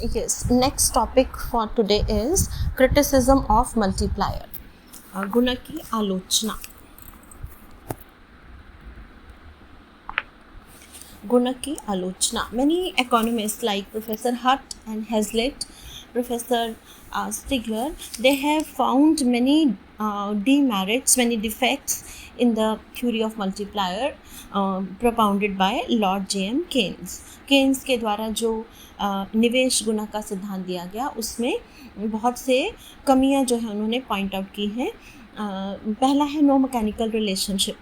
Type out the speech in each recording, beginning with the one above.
Yes, next topic for today is criticism of multiplier. गुणक की आलोचना. गुणक की आलोचना. Many economists like Professor Hutt and Hazlitt, Professor Stigler, they have found many demerits, many defects in the theory of multiplier propounded by Lord J.M. Keynes. Keynes के द्वारा जो निवेश गुणक का सिद्धांत दिया गया उसमें बहुत से कमियां जो है उन्होंने पॉइंट आउट की हैं. पहला है नो मैकेनिकल रिलेशनशिप.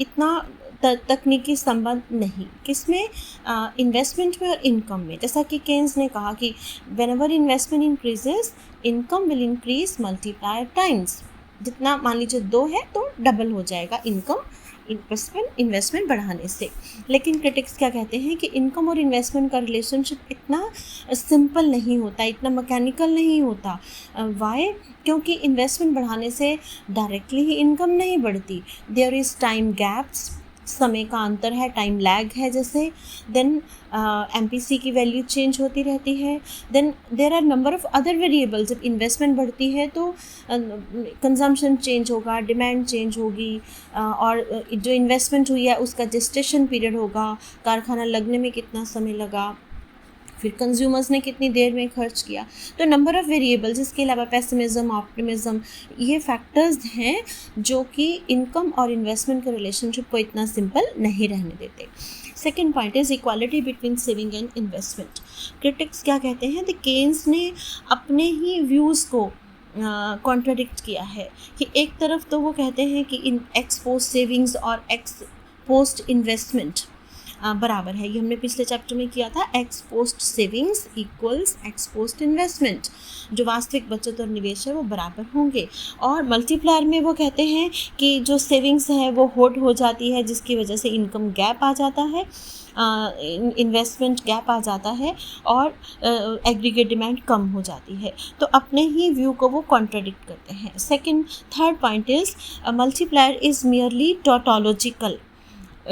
इतना तकनीकी संबंध नहीं किसमें, इन्वेस्टमेंट में और इनकम में. जैसा कि केन्स ने कहा कि whenever investment increases income will increase multiplier times. जितना मान लीजिए 2 है तो डबल हो जाएगा इनकम इन्वेस्टमेंट बढ़ाने से. लेकिन क्रिटिक्स क्या कहते हैं कि इनकम और इन्वेस्टमेंट का रिलेशनशिप इतना सिंपल नहीं होता, इतना मैकेनिकल नहीं होता. वाई? क्योंकि इन्वेस्टमेंट बढ़ाने से डायरेक्टली ही इनकम नहीं बढ़ती. देयर इज़ टाइम गैप्स, समय का अंतर है, टाइम लैग है जैसे. देन MPC की वैल्यू चेंज होती रहती है. Then there are number of other variables. जब इन्वेस्टमेंट बढ़ती है तो कंजम्पशन चेंज होगा, डिमांड चेंज होगी, और जो इन्वेस्टमेंट हुई है उसका जेस्टेशन पीरियड होगा, कारखाना लगने में कितना समय लगा, फिर कंज्यूमर्स ने कितनी देर में खर्च किया. तो नंबर ऑफ़ वेरिएबल्स, इसके अलावा पेसिमिज्म, ऑप्टिमिज्म, ये फैक्टर्स हैं जो कि इनकम और इन्वेस्टमेंट के रिलेशनशिप को इतना सिंपल नहीं रहने देते. Second point is equality between saving and investment. Critics क्या कहते हैं? द केन्स ने अपने ही व्यूज़ को कॉन्ट्राडिक्ट किया है कि एक तरफ तो वो कहते हैं कि इन एक्स पोस्ट सेविंग्स और एक्स पोस्ट इन्वेस्टमेंट बराबर है. ये हमने पिछले चैप्टर में किया था. X post savings equals x post investment. जो वास्तविक बचत और निवेश है वो बराबर होंगे. और मल्टीप्लायर में वो कहते हैं कि जो सेविंग्स है वो होल्ड हो जाती है जिसकी वजह से इनकम गैप आ जाता है, इन्वेस्टमेंट गैप आ जाता है और एग्रीगेट डिमांड कम हो जाती है. तो अपने ही व्यू को वो कॉन्ट्राडिक्ट करते हैं. Third point is multiplier is merely tautological.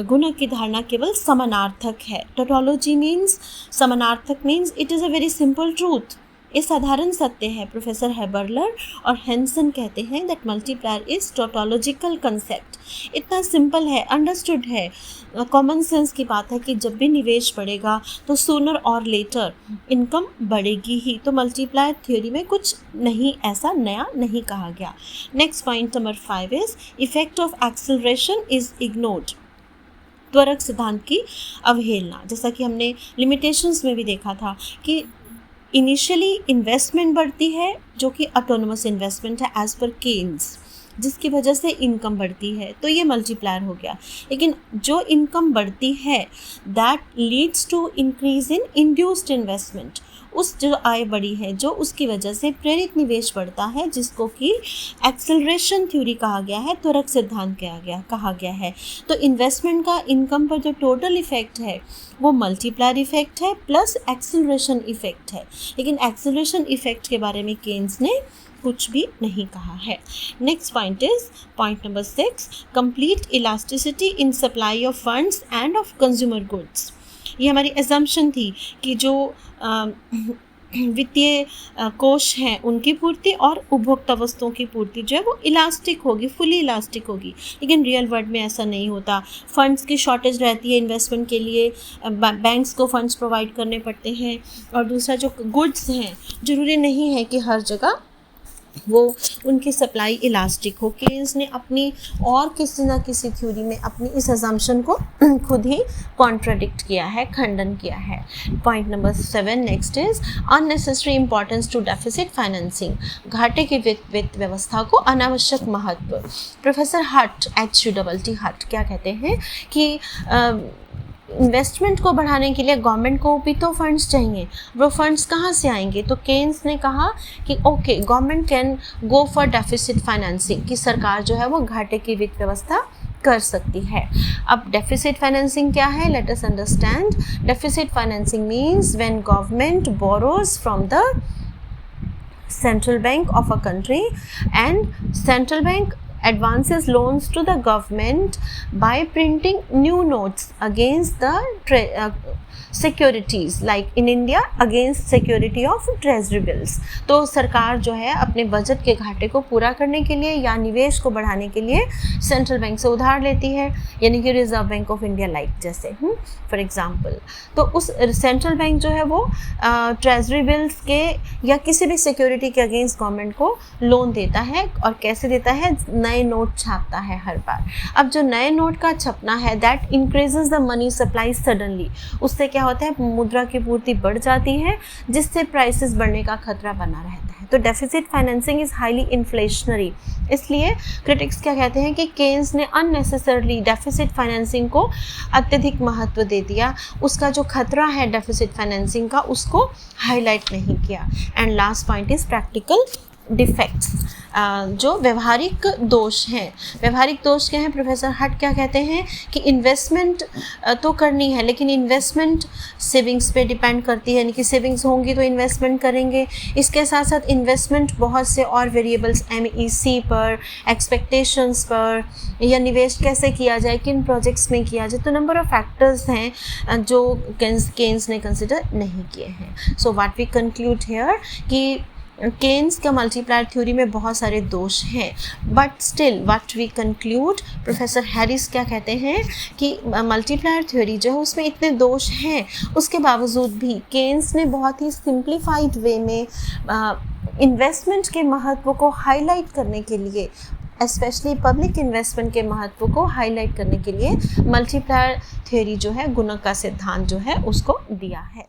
गुणक की धारणा केवल समानार्थक है. टोटोलॉजी मीन्स, समानार्थक means it is a very simple truth. ये साधारण सत्य है. प्रोफेसर हेबरलर और हेंसन कहते हैं दैट मल्टीप्लायर इज़ टोटोलॉजिकल कंसेप्ट. इतना सिंपल है, अंडरस्टूड है, कॉमन सेंस की बात है कि जब भी निवेश बढ़ेगा तो सूनर और लेटर इनकम बढ़ेगी ही. तो मल्टीप्लायर थ्योरी में कुछ नहीं, ऐसा नया नहीं कहा गया. Next point number 5 is effect of acceleration is ignored. त्वरक सिद्धांत की अवहेलना. जैसा कि हमने लिमिटेशंस में भी देखा था कि इनिशियली इन्वेस्टमेंट बढ़ती है जो कि ऑटोनोमस इन्वेस्टमेंट है एज पर केन्स, जिसकी वजह से इनकम बढ़ती है. तो ये मल्टीप्लायर हो गया. लेकिन जो इनकम बढ़ती है that leads to increase in induced investment. उस जो आय बढ़ी है जो उसकी वजह से प्रेरित निवेश बढ़ता है जिसको कि एक्सेलरेशन थ्योरी कहा गया है, त्वरक सिद्धांत कहा गया है. तो इन्वेस्टमेंट का इनकम पर जो टोटल इफेक्ट है वो मल्टीप्लायर इफेक्ट है प्लस एक्सेलरेशन इफेक्ट है. लेकिन एक्सेलरेशन इफेक्ट के बारे में केन्स ने कुछ भी नहीं कहा है. Next point is point number 6, complete elasticity in supply of funds end of consumer goods. ये हमारी एजम्पशन थी कि जो वित्तीय कोष हैं उनकी पूर्ति और उपभोक्ता वस्तुओं की पूर्ति जो है वो इलास्टिक होगी, फुली इलास्टिक होगी. लेकिन रियल वर्ल्ड में ऐसा नहीं होता. फंड्स की शॉर्टेज रहती है इन्वेस्टमेंट के लिए, बैंक्स को फंड्स प्रोवाइड करने पड़ते हैं. और दूसरा जो गुड्स हैं ज़रूरी नहीं है कि हर जगह वो उनकी सप्लाई इलास्टिक हो. केन्स ने अपनी और किसी ना किसी थ्योरी में अपनी इस अजम्पशन को खुद ही कॉन्ट्राडिक्ट किया है, खंडन किया है. Point number 7 next is unnecessary importance to deficit financing. घाटे की वित्त व्यवस्था को अनावश्यक महत्व. प्रोफेसर हट, HUTT हट क्या कहते हैं कि इन्वेस्टमेंट को बढ़ाने के लिए गवर्नमेंट को भी तो फंड्स चाहिए. वो फंड्स कहाँ से आएंगे? तो केन्स ने कहा कि okay, government can go for deficit financing, कि सरकार जो है वो घाटे की वित्त व्यवस्था कर सकती है. अब डेफिसिट फाइनेंसिंग क्या है? Let us understand. Deficit financing means when government borrows from the central bank of a country and central bank advances loans to the government by printing new notes against the securities like in India against security of treasury bills. तो सरकार जो है अपने budget के घाटे को पूरा करने के लिए या निवेश को बढ़ाने के लिए सेंट्रल बैंक से उधार लेती है, यानी कि reserve bank of India like जैसे फॉर एग्जांपल। तो उस सेंट्रल बैंक जो है वो ट्रेजरी बिल्स के या किसी भी सिक्योरिटी के अगेंस्ट गवर्नमेंट को लोन देता है। और कैसे देता है? नए नोट छापता है हर बार। अब जो नए नोट का छपना है that increases the money supply suddenly, उससे क्या होता है? मुद्रा की पूर्ति बढ़ जाती है, जिससे प्राइसेस बढ़ने का खतरा बना रहता है। तो deficit financing is highly inflationary. इसलिए क्रिटिक्स क्या कहते हैं कि केन्स ने अननेसेसरली डेफिसिट फाइनेंसिंग को अत्यधिक महत्व दे दिया, उसका जो खतरा है डेफिसिट फाइनेंसिंग का उसको हाईलाइट नहीं किया। And last point is practical defects, जो व्यवहारिक दोष हैं। व्यवहारिक दोष क्या हैं? प्रोफेसर हट क्या कहते हैं कि इन्वेस्टमेंट तो करनी है, लेकिन इन्वेस्टमेंट सेविंग्स पे डिपेंड करती है, यानी कि सेविंग्स होंगी तो इन्वेस्टमेंट करेंगे। इसके साथ साथ इन्वेस्टमेंट बहुत से और वेरिएबल्स MEC पर, एक्सपेक्टेशंस पर, या निवेश कैसे किया जाए, किन प्रोजेक्ट्स में किया जाए, तो नंबर ऑफ फैक्टर्स हैं जो केन्स ने कंसिडर नहीं किए हैं। So what we conclude here कि केन्स का मल्टीप्लायर थ्योरी में बहुत सारे दोष हैं, but still what we conclude, professor Harris क्या कहते हैं कि मल्टीप्लायर थ्योरी जो है उसमें इतने दोष हैं, उसके बावजूद भी केन्स ने बहुत ही सिंप्लीफाइड वे में इन्वेस्टमेंट के महत्व को हाईलाइट करने के लिए, स्पेशली पब्लिक इन्वेस्टमेंट के महत्व को हाईलाइट करने के लिए मल्टीप्लायर थ्योरी जो है, गुणक का सिद्धांत जो है उसको दिया है।